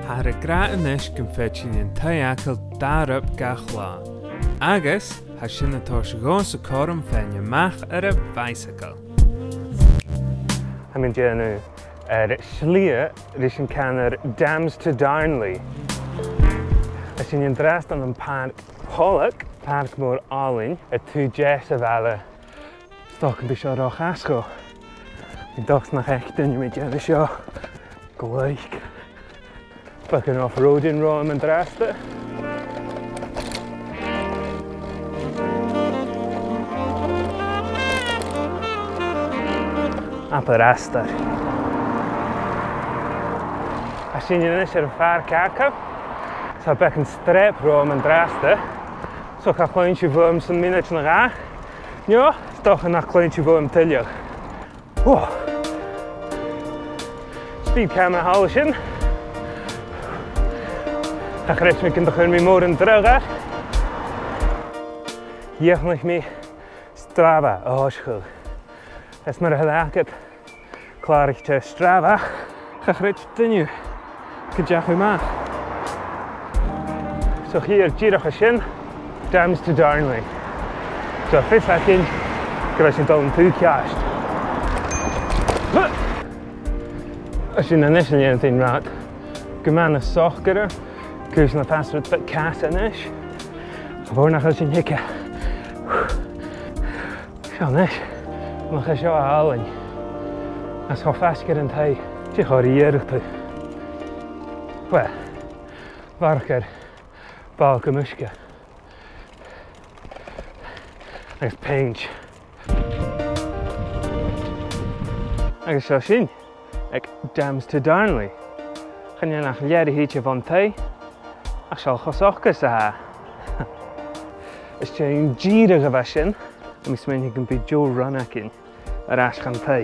Har y gra yn eich gymffed sy'n yn tai acl dar up gachla. Agus, ha sy'n y tos gos y corwm ffen y mach ar y bicycle. I'm in Janu. Schlia, rys yn cael Dams to Darnley. As sy'n yn drast am yn parc Pollock, parc môr Olin, y tŵ jes y fala. Stoc yn bysio roch asgo. Yn dos na chechdyn yw mynd yn sio. Gleich. Fucking off-roading roam yn drasta. Aperastar. As sy'n yn eisiau ffa'r cacaf, so bec yn strep roam yn drasta. So ca chloen si fwym sy'n minut na ga. Nio, stoch yn chloen si fwym tyliog. Speed camera hawl sy'n. Ach rhaid mi gyndwch yn mi môr yn drogach. Iechnach mi strafa o hoschol. Es mae'r hydagad clarich te strafa. Ach rhaid dyniw gydjach mi ma. So hier girach sy'n Dams to Darnley. So ffys acyn gyda sy'n dod yn tŵ ciast. As sy'n anes yn yw'n thyn rad. Gyman y soch gyda. Cwys na pasryd bit cas anes. A fawr nach sy'n hica. Sio anes. Mach sio a alyn. As ho fasgyd yn tai. Ti chor i erich tu. Wel. Fargar. Bal gymysga. Agus paint. Agus sio sy'n. Ag Dams to Darnley. Chynnu nach liad i hitio von tai. Ach siol chosochgus a ha. Ys ti'n gyrig y fasyn. A mis mynd i gymryd Joe run ac un. Yr asgan tai.